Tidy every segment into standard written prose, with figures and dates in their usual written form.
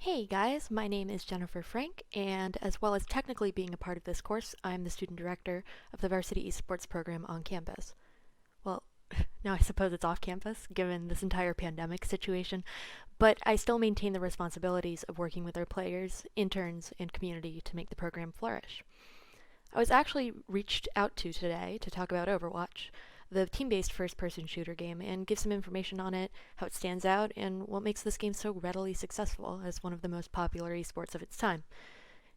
Hey guys, my name is Jennifer Frank, and as well as technically being a part of this course, I'm the student director of the Varsity Esports program on campus. Well, now I suppose it's off campus, given this entire pandemic situation, but I still maintain the responsibilities of working with our players, interns, and community to make the program flourish. I was actually reached out to today to talk about Overwatch, the team-based first-person shooter game, and give some information on it, how it stands out, and what makes this game so readily successful as one of the most popular esports of its time.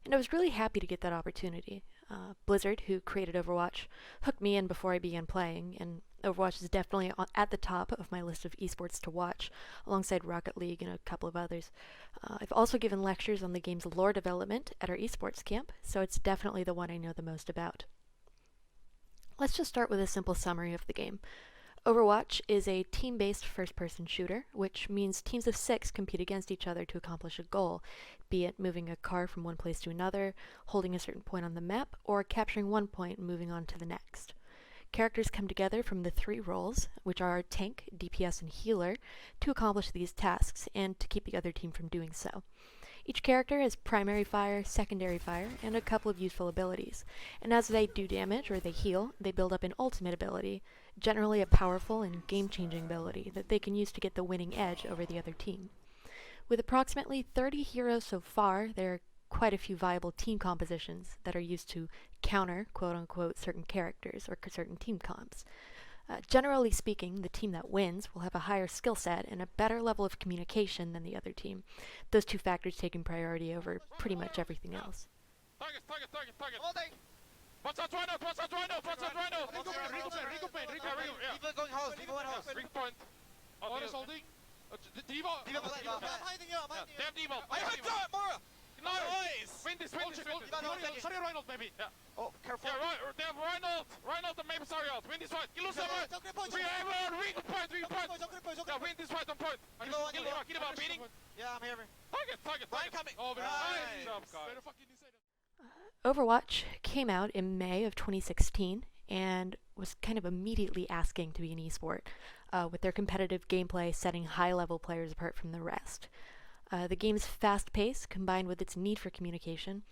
And I was really happy to get that opportunity. Blizzard, who created Overwatch, hooked me in before I began playing, and Overwatch is definitely at the top of my list of esports to watch, alongside Rocket League and a couple of others. I've also given lectures on the game's lore development at our esports camp, so it's definitely the one I know the most about. Let's just start with a simple summary of the game. Overwatch is a team-based first-person shooter, which means teams of 6 compete against each other to accomplish a goal, be it moving a car from one place to another, holding a certain point on the map, or capturing one point and moving on to the next. Characters come together from the 3 roles, which are tank, DPS, and healer, to accomplish these tasks and to keep the other team from doing so. Each character has primary fire, secondary fire, and a couple of useful abilities, and as they do damage or they heal, they build up an ultimate ability, generally a powerful and game-changing ability that they can use to get the winning edge over the other team. With approximately 30 heroes so far, there are quite a few viable team compositions that are used to counter, quote-unquote, certain characters or certain team comps. Generally speaking, the team that wins will have a higher skill set and a better level of communication than the other team, those two factors taking priority over pretty much everything else. Target. Watch out, Rhino! Watch out, Rhino! Rico Pain. Rico going house, Rico went house. Ring point. Mora is holding. Diva! I'm hiding here, I'm hiding They have Diva! I have it, Mora! Nice! Win this! Sorry, Reinhold, maybe. Yeah. Oh, careful. Yeah, right, they have Reinhold and maybe Sariel. Win this fight! Kill someone! We have a ring point! Yeah, win this fight on point! Kill him, beating! Yeah, I'm here. Target! Ryan coming. Oh, very nice job, guys. Better fucking say that. Overwatch came out in May of 2016 and was kind of immediately asking to be an esport, with their competitive gameplay setting high-level players apart from the rest. The game's fast pace, combined with its need for communication,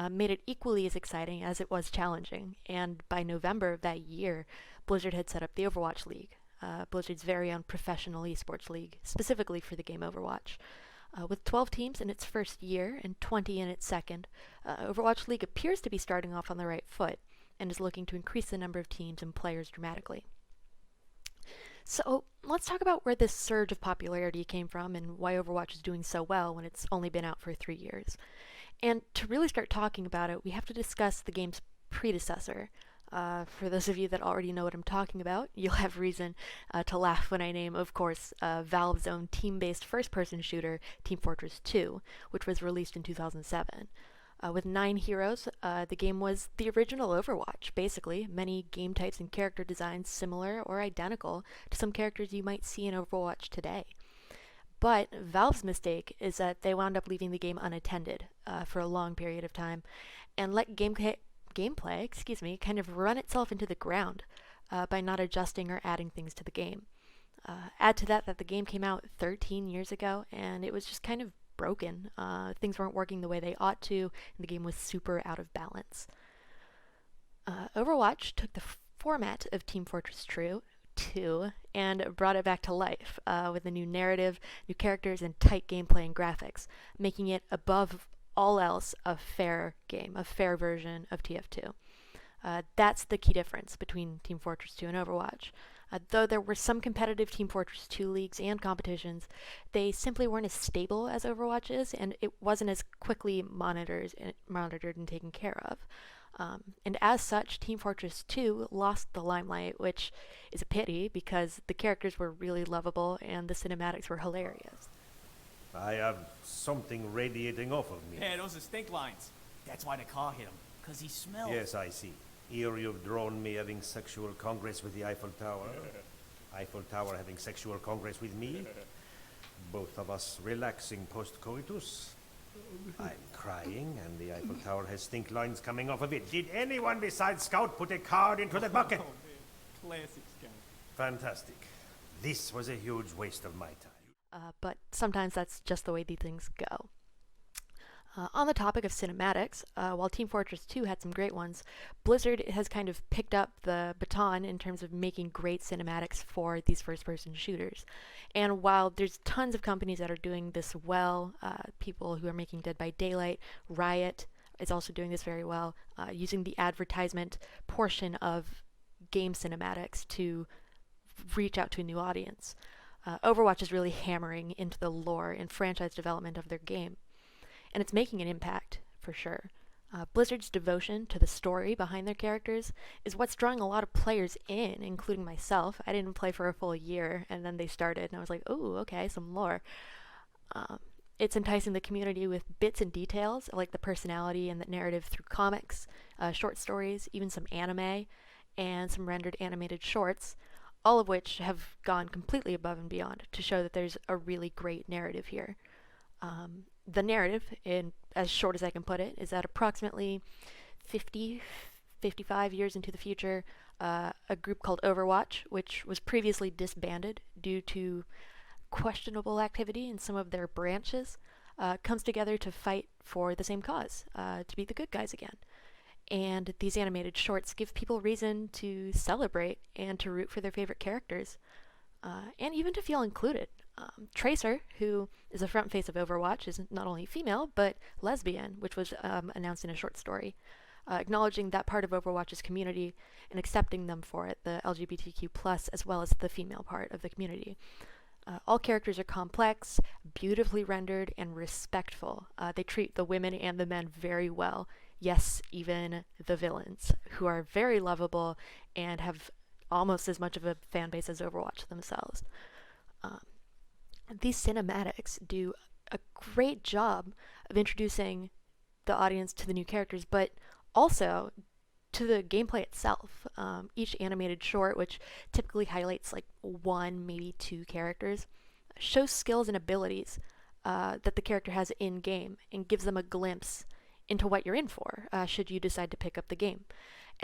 made it equally as exciting as it was challenging, and by November of that year, Blizzard had set up the Overwatch League, Blizzard's very own professional esports league, specifically for the game Overwatch. With 12 teams in its first year and 20 in its second, Overwatch League appears to be starting off on the right foot and is looking to increase the number of teams and players dramatically. So let's talk about where this surge of popularity came from and why Overwatch is doing so well when it's only been out for 3 years. And to really start talking about it, we have to discuss the game's predecessor. For those of you that already know what I'm talking about, you'll have reason to laugh when I name, of course, Valve's own team-based first-person shooter, Team Fortress 2, which was released in 2007. With 9 heroes, the game was the original Overwatch, basically, many game types and character designs similar or identical to some characters you might see in Overwatch today. But Valve's mistake is that they wound up leaving the game unattended for a long period of time and let gameplay kind of run itself into the ground by not adjusting or adding things to the game. Add to that the game came out 13 years ago and it was just kind of broken. Things weren't working the way they ought to, and the game was super out of balance. Overwatch took the format of Team Fortress 2 and brought it back to life with a new narrative, new characters, and tight gameplay and graphics, making it above all else a fair game, a fair version of TF2. That's the key difference between Team Fortress 2 and Overwatch. Though there were some competitive Team Fortress 2 leagues and competitions, they simply weren't as stable as Overwatch is, and it wasn't as quickly monitored and taken care of. And as such, Team Fortress 2 lost the limelight, which is a pity because the characters were really lovable and the cinematics were hilarious. I have something radiating off of me. Yeah, those are stink lines. That's why the car hit him. 'Cause he smells. Yes, I see. Here you've drawn me having sexual congress with the Eiffel Tower. Eiffel Tower having sexual congress with me. Both of us relaxing post-coitus. I'm crying, and the Eiffel Tower has stink lines coming off of it. Did anyone besides Scout put a card into the bucket? Oh, man. Classic Scout. Fantastic. This was a huge waste of my time. But sometimes that's just the way these things go. On the topic of cinematics, while Team Fortress 2 had some great ones, Blizzard has kind of picked up the baton in terms of making great cinematics for these first-person shooters. And while there's tons of companies that are doing this well, people who are making Dead by Daylight, Riot is also doing this very well, using the advertisement portion of game cinematics to reach out to a new audience. Overwatch is really hammering into the lore and franchise development of their game, and it's making an impact, for sure. Blizzard's devotion to the story behind their characters is what's drawing a lot of players in, including myself. I didn't play for a full year, and then they started, and I was like, oh, okay, some lore. It's enticing the community with bits and details, like the personality and the narrative through comics, short stories, even some anime, and some rendered animated shorts, all of which have gone completely above and beyond to show that there's a really great narrative here. The narrative, in as short as I can put it, is that approximately 55 years into the future, a group called Overwatch, which was previously disbanded due to questionable activity in some of their branches, comes together to fight for the same cause, to be the good guys again. And these animated shorts give people reason to celebrate and to root for their favorite characters, and even to feel included. Tracer, who is the front face of Overwatch, is not only female, but lesbian, which was announced in a short story, acknowledging that part of Overwatch's community and accepting them for it, the LGBTQ+, as well as the female part of the community. All characters are complex, beautifully rendered, and respectful. They treat the women and the men very well. Yes, even the villains, who are very lovable and have almost as much of a fan base as Overwatch themselves. These cinematics do a great job of introducing the audience to the new characters, but also to the gameplay itself. Each animated short, which typically highlights like one, maybe two characters, shows skills and abilities that the character has in-game and gives them a glimpse into what you're in for, should you decide to pick up the game.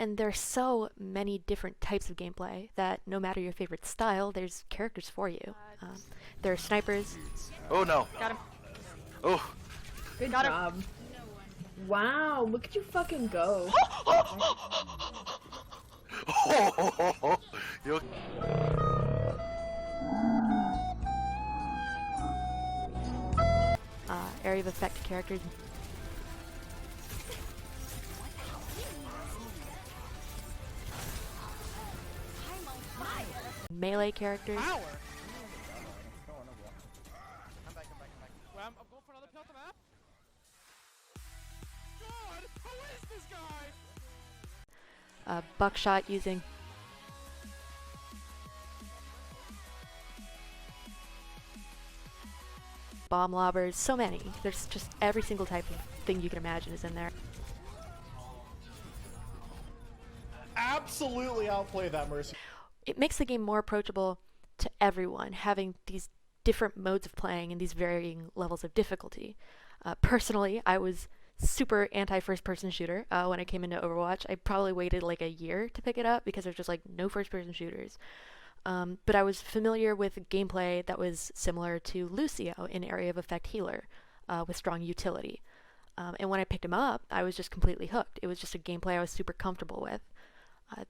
And there are so many different types of gameplay that no matter your favorite style, there's characters for you. There are snipers. Oh no. Got him. Oh. Good Got him. job. Wow, look at you fucking go. You Area of effect characters. Melee characters. Power. Come back. Well, I'm going for another play on the map. God, who is this guy? Buckshot using bomb lobbers, so many. There's just every single type of thing you can imagine is in there. Absolutely outplay that Mercy. It makes the game more approachable to everyone, having these different modes of playing and these varying levels of difficulty. Personally, I was super anti-first-person shooter when I came into Overwatch. I probably waited like a year to pick it up because there's just like no first-person shooters. But I was familiar with gameplay that was similar to Lucio in Area of Effect Healer, with strong utility. And when I picked him up, I was just completely hooked. It was just a gameplay I was super comfortable with.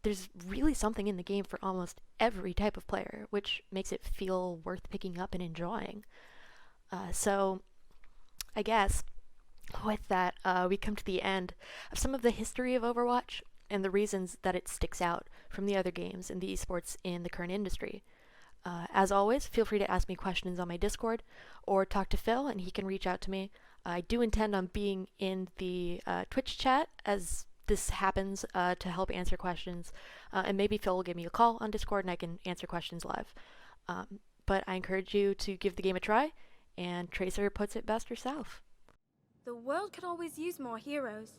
There's really something in the game for almost every type of player, which makes it feel worth picking up and enjoying. So I guess with that, we come to the end of some of the history of Overwatch and the reasons that it sticks out from the other games in the esports in the current industry. As always, feel free to ask me questions on my Discord or talk to Phil and he can reach out to me. I do intend on being in the Twitch chat as this happens to help answer questions, and maybe Phil will give me a call on Discord and I can answer questions live. But I encourage you to give the game a try, and Tracer puts it best herself. The world could always use more heroes.